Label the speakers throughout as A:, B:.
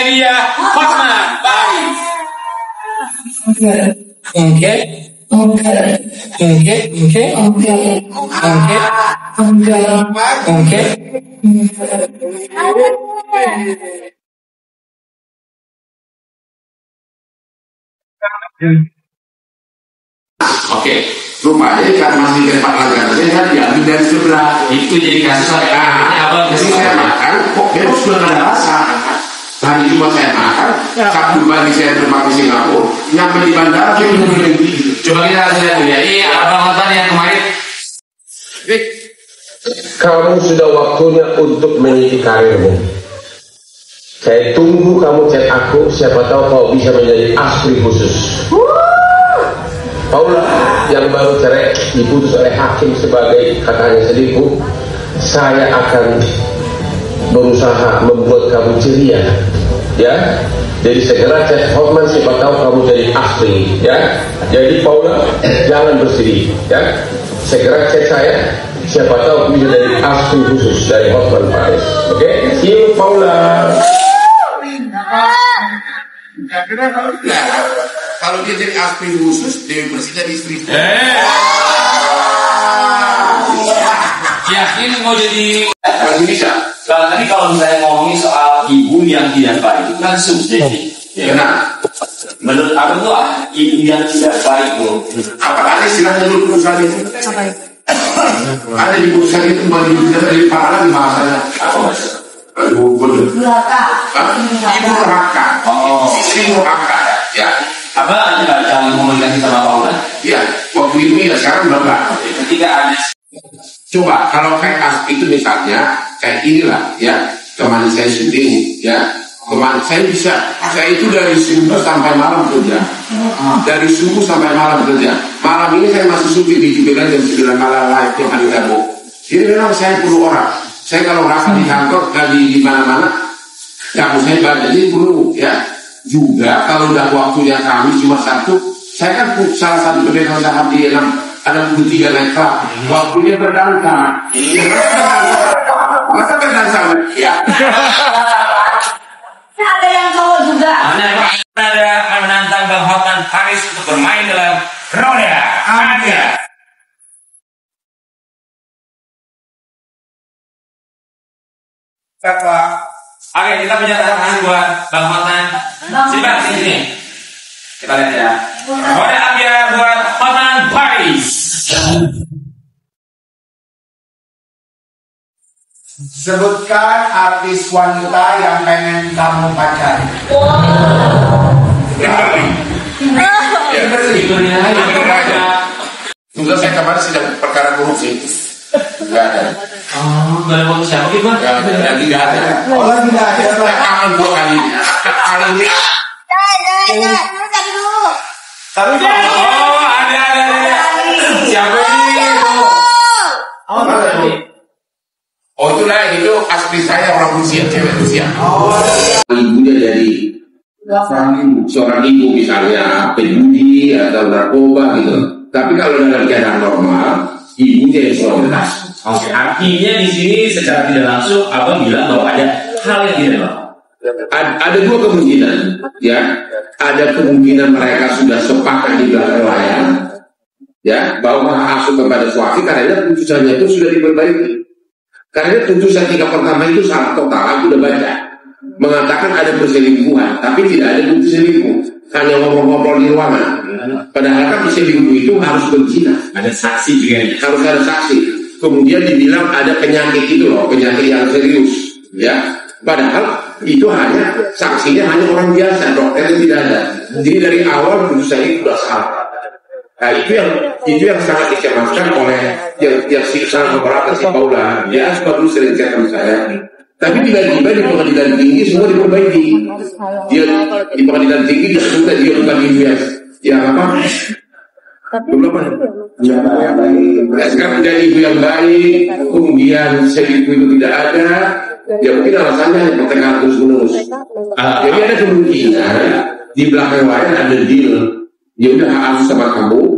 A: Dia Hotman Paris.
B: Oke.
A: Oke.
B: Oke.
A: Oke. Oke.
B: Oke.
A: Oke.
C: Oke, rupanya karena masih tempat langganan saya diambil dari sebelah.
A: Itu jadi kasus
C: Nah, jadi saya makan, kok besok sudah nggak ada rasa. Hari Jumat saya makan, Sabtu pagi saya terbang ke Singapura, nyampe di bandara saya belum berhenti.
A: Coba kita lihat dulu ya. Ini abang Hotman yang kemarin.
D: Kamu sudah waktunya untuk meniti karirmu. Saya tunggu kamu chat aku, siapa tahu kau bisa menjadi aspri khusus. Paula yang baru cerai diputus oleh hakim sebagai katanya selingkuh. Saya akan berusaha membuat kamu ceria, ya. Jadi segera chat Hotman, siapa tahu kamu jadi aspri, ya. Jadi Paula jangan bersedih, ya. Segera chat saya, siapa tahu bisa jadi aspri khusus dari Hotman Paris. Oke, see you Paula.
C: Kira-kira kalau dia jadi aspri khusus, Dewi Persik jadi istri.
A: Yakin mau jadi
C: Masih bisa.
A: tadi kalau misalnya ngomongin soal ibu yang tidak baik itu kan subjektif. Ya.
C: Benar.
A: Menurut aku tuh ibu yang tidak baik tuh.
C: Apa ada istilahnya dulu perusahaan itu? Ada di perusahaan itu bagi dari para di bahasanya.
A: Apa mas?
C: Aduh, bener.
B: Durhaka.
C: Ibu neraka.
A: Oh,
C: Istri neraka. Ya.
A: apa ada yang komunikasi sama Paula?
C: Ya. Waktu itu ya sekarang udah enggak.
A: Ketika ada
C: Coba kalau kayak itu misalnya kayak inilah ya, teman saya syuting ya, teman saya bisa, saya itu dari subuh sampai malam kerja, dari subuh sampai malam kerja. Malam ini saya masih syuting di Jubilan jam 9 malam live tiap hari Rabu. Jadi memang saya perlu orang. Saya kalau rasa di kantor di mana-mana, kamu saya banyak jadi perlu ya. Juga kalau udah waktunya kami cuma satu, saya kan salah satu pemegang saham di ada 3 naik kelas, waktunya berdansa. Masa berdansa? Ya.
B: Ada yang cowok juga.
A: Anda akan menantang Bang Hotman Paris untuk bermain dalam roda Anda. Oke, kita punya tantangan buat Bang Hotman. Sini Bang, sini. Kita lihat ya. Roda Anda buat Hotman Paris.
E: Sebutkan artis wanita yang pengen kamu pacari.
C: Ya, sudah saya kemarin sidang perkara korupsi. Enggak ada.
A: Oh, gak ada foto siapa gitu Bang?
C: Tidak ada.
E: Oh, tidak ada.
C: Saya kangen 2 kali ini. Kali ini.
E: Tapi
A: Oh, ada. Siapa ini?
C: Oh itulah itu asli saya orang Rusia, cewek Rusia. Ibunya jadi seorang ibu misalnya penjudi atau narkoba gitu. Tapi kalau dalam keadaan normal, ibunya yang prioritas.
A: Oke, artinya di sini secara tidak langsung Abang bilang bahwa ada hal yang tidak normal.
C: Ada 2 kemungkinan, ya. Ada kemungkinan mereka sudah sepakat di belakang layar, ya, bahwa asuh kepada suami karena putusannya itu sudah diperbaiki. Karena putusan 3 pertama itu salah total, aku udah baca, mengatakan ada perselingkuhan, tapi tidak ada bukti selingkuh, hanya ngobrol-ngobrol di ruangan. Padahal kan perselingkuh itu harus berzina,
A: Ada saksi juga ya.
C: harus ada saksi. Kemudian dibilang ada penyakit itu loh, penyakit yang serius, ya. Padahal itu hanya saksinya hanya orang biasa, dokternya tidak ada. Jadi dari awal putusan itu sudah salah. Nah, itu yang sangat dicemaskan oleh yang sangat keberatan si Paula. Dia sebab dulu sering chat sama saya. Tapi tiba-tiba di pengadilan tinggi semua diperbaiki. Dia di pengadilan tinggi disebutkan dia bukan ibu yang apa? Belum apa? Nah, sekarang menjadi ibu yang baik, kemudian selingkuh itu tidak ada. Ya mungkin alasannya pertengahan terus-menerus. Jadi ada kemungkinan di belakang layar ada deal. Ya udah harus sama kamu,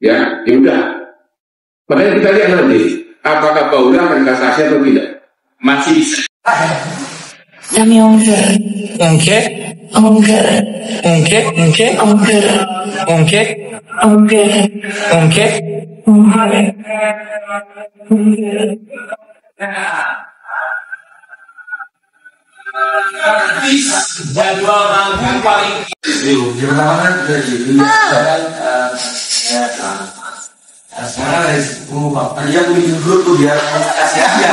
C: ya udah. Makanya kita lihat nanti apakah Paula akan kasasi atau tidak.
A: Masih bisa.
B: Kami ungke, ungke, ungke, ungke, ungke, ungke, ungke, ungke,
A: Jadwal manggung paling
E: sekarang dari 10 bapak dia bikin grup tuh biar kasih aja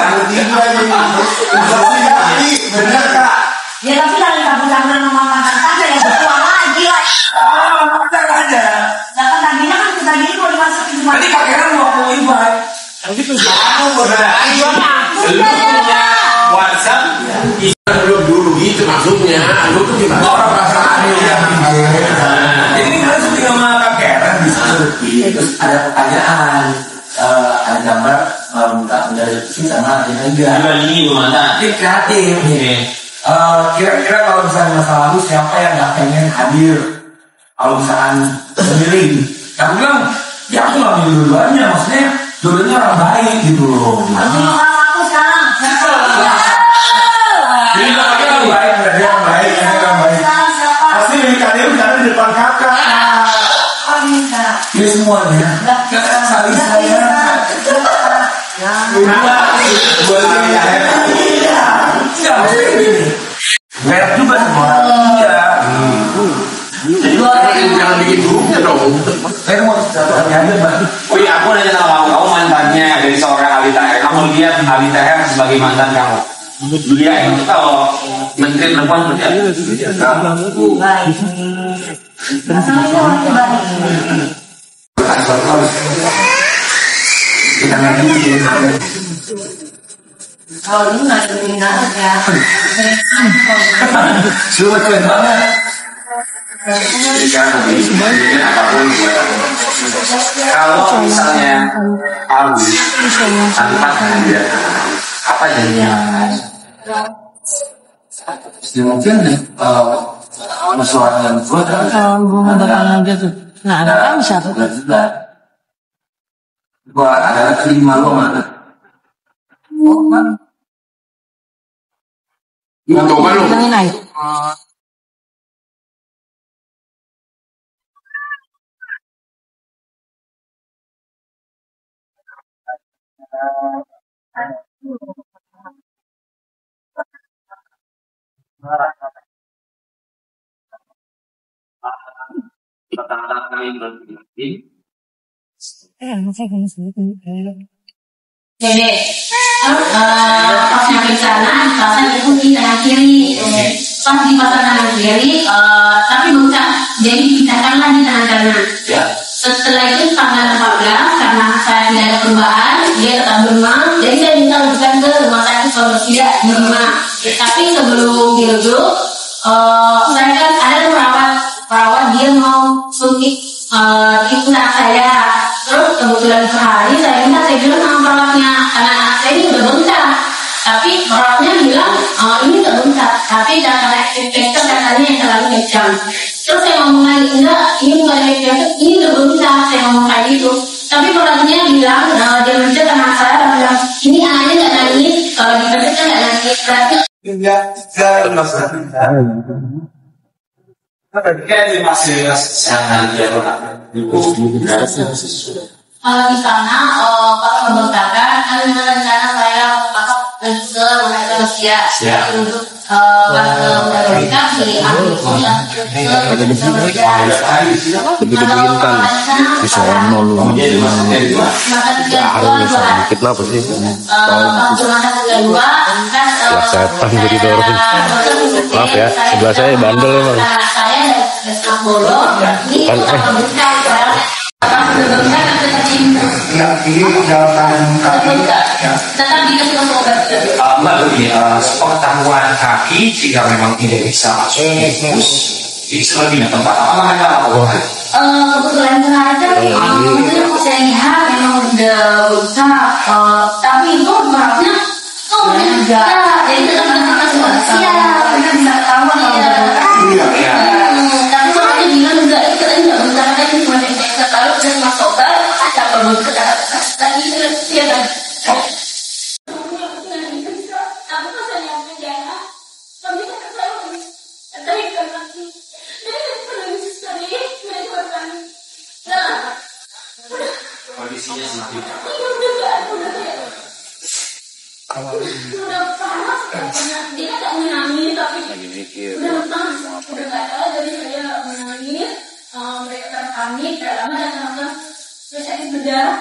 E: bener kak
B: Ya tapi lagi kabur-kabur sama makan tante ya bertuah lagi lah.
E: bener aja
B: Nah kan tadinya kan kita gini mau dimasukin cuma.
E: tadi pakaian mau invite
A: aku punya WhatsApp
C: Belum dulu gitu maksudnya. Lu tuh gimana?
E: orang perasaannya
A: jadi kita syuting sama Kak Karen di situ.
E: terus ada pertanyaan ada gambar minta dari sama ada enggak
A: Juga ini gimana?
E: ini kreatif kira-kira kalau misalnya masa lalu siapa yang nggak pengen hadir kalau misalnya sendiri aku bilang ya aku nggak milih dua-duanya maksudnya dua-duanya orang baik gitu loh
B: Nanti mau aku sekarang.
E: jadi kakaknya orang baik dia orang baik dia orang baik pasti milih kalian karena di depan kakak ini semuanya kakak saling sayang merek juga semua iya
C: Jangan bikin grupnya dong.
E: saya mau satu aja mbak
A: Oh iya, aku nanya sama kamu mantannya dari seorang Alita R. Kamu lihat Alita R sebagai mantan kamu? Dia itu kalau menteri perempuan kerja.
E: kita lagi
B: Kalau ini nggak terminal ya.
E: sudah keren banget
A: Jadi kan bikin apapun buat aku. Kalau misalnya Alwi tanpa dia, apa jadinya?
E: mungkin musyawarah yang buat
B: Bunga bakalan gitu. Nah, anak kamu siapa?
E: gua adalah kelima lo mana
C: Mau coba lu?
B: Bilangin aja.
F: Jadi, pas nyampe sana, pasang itu di kanan kiri. Pas di pasang kanan kiri, tapi bukan, jadi dipindahkanlah di kanan kanan. Setelah itu tanggal 14, karena saya tidak ada perubahan, dia tetap berumah. Jadi saya minta rujukan ke rumah sakit kalau tidak di rumah. Tapi sebelum dirujuk, saya kan ada perawat dia mau suntik itu anak saya. Terus kebetulan sehari saya bilang sama perawatnya karena anak saya ini udah bengkak. Tapi perawatnya bilang ini udah bengkak. Tapi karena infection katanya yang terlalu kejam. Terus saya ngomong lagi enggak, ini bukan infection, ini udah bengkak. Saya ngomong kayak gitu. Tapi perawatnya bilang dia mencet anak saya dan bilang ini anaknya nggak nangis, kalau dipecet kan nggak nangis. Berarti
A: Kayak masih sangat dia
F: di sana pas pembengkakan kan rencana saya masuk ke manusia untuk bengkak di
G: bisa nol kenapa sih setan jadi dorong maaf ya sebelah saya bandel emang
E: yang kiri dalam tangan kaki
F: tetap dikasih obat.
A: Mbak lebih pengetahuan kaki jika memang tidak bisa masuk infus itu lebih tempat apa?
F: Kebetulan sengaja mungkin saya lihat memang udah rusak, tapi itu beratnya tuh enggak, jadi tetap dikasih manusia, kita bisa ketahuan
E: iya
F: tapi makanya bilang enggak, itu tadi enggak bentar lagi cuma infeksi kalau udah masuk obat, ada perlu kita lagi ya kan. Tapi pas saya nyampe jalan, tapi saya
A: kondisinya semakin
F: udah panas, dia nggak menangis tapi udah panas, udah nggak ada, jadi saya menangis. Mereka kami dalam dan saya sakit berdarah.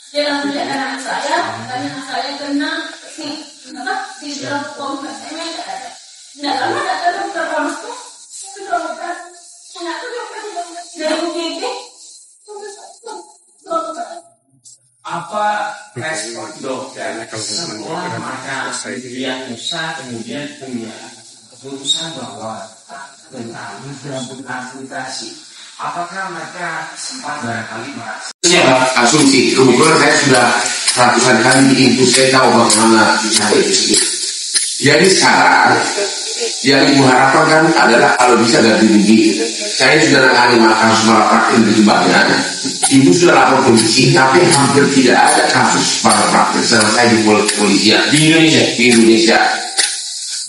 F: Dia langsung lihat anak saya, dan anak saya kena di dalam pompa saya nggak ada. Nggak lama datang dokter panas tuh, dokter anak tuh dari UGD.
A: apa respon dokter setelah mereka diagnosa kemudian punya keputusan bahwa tentang rambut amputasi, apakah mereka sempat barangkali merasa
C: asumsi kebetulan saya sudah ratusan kali diinfus, saya tahu bagaimana bisa itu. Jadi sekarang yang ibu harapkan kan adalah kalau bisa ganti rugi. Saya sudah menangani kasus malapraktik begitu banyak. Ibu sudah lapor polisi, tapi hampir tidak ada kasus malapraktik selesai di polisian
A: di Indonesia.
C: Di Indonesia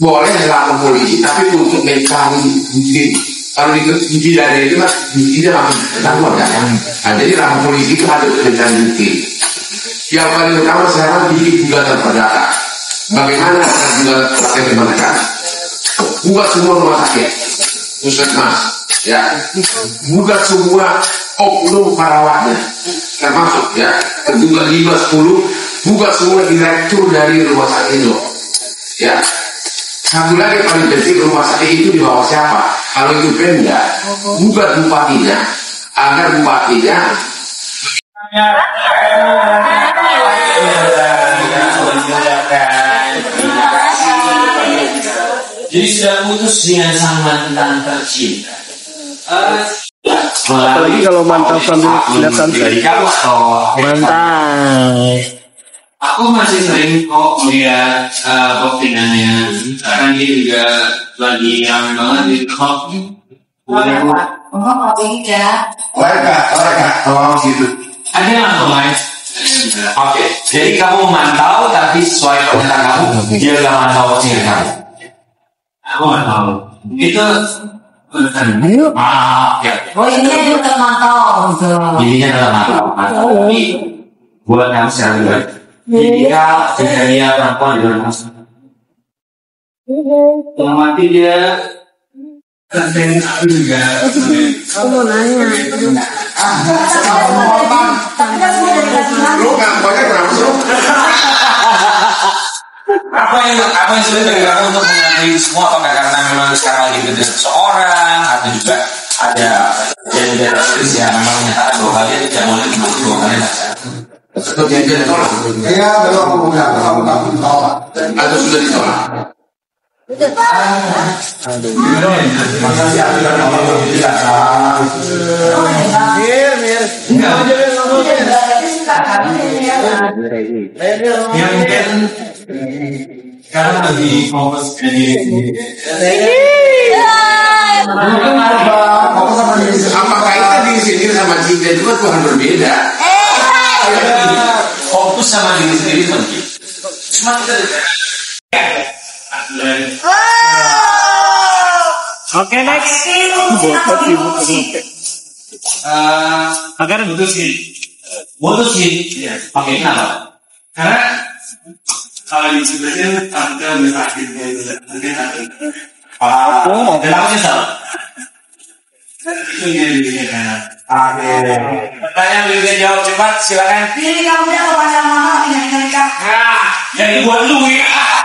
C: boleh lapor polisi, tapi untuk mencari bukti. Kalau di daerah itu kan buktinya langsung ketahuan kan. Nah, jadi lapor polisi itu ada mencari bukti. Yang paling utama sekarang bikin gugatan perdata. Bagaimana gugatan perdata mereka? Buat semua rumah sakit, puskesmas, ya, buat semua oknum perawatnya, termasuk ya, tergugat 5-10, buat semua direktur dari rumah sakit itu, ya. Satu lagi paling penting, rumah sakit itu di bawah siapa? Kalau itu Pemda, buat bupatinya, agar bupatinya
A: jadi sudah putus dengan sang mantan tercinta.
G: Apalagi kalau mantan sambil tidak santai.
A: Dari kamu atau
G: Mantai.
A: aku masih sering kok lihat postingannya, karena dia juga lagi ramai banget di TikTok.
C: mereka tolong gitu.
A: Ada yang live. Oke, jadi kamu memantau tapi sesuai permintaan kamu, dia nggak mantau postingan kamu. Aku nggak tahu. Itu ya.
B: Oh ini juga termantau.
A: Jadinya dalam mantau. Tapi buat kamu secara pribadi, ketika kriteria perempuan di dalam kasus, mati dia konten aku juga.
B: Aku mau nanya.
C: Lu ngapain langsung?
A: Apa yang sulit bagi kamu untuk mengakui semua, apakah karena memang sekarang lagi beda seseorang atau juga ada kejadian drastis yang memang menyatakan bahwa kalian tidak boleh mengakui bahwa kalian
C: Atau dia ditolak? Iya, belum ditolak. Atau sudah ditolak?
A: yang mungkin karena lagi fokus ke diri.
C: Apakah itu di sini sama cinta itu kan bukan berbeda?
A: Fokus sama diri sendiri penting. Cuma kita
G: Oke, next.
A: agar butuh sih. Oke, kenapa? Karena kalau di sebenarnya tante sakit kenapa sih salah? Itu dia kan. Pertanyaan bisa jawab cepat, silakan.
B: Pilih kamu dah kepada mama yang nikah.
A: Nah, jadi buat lu ya.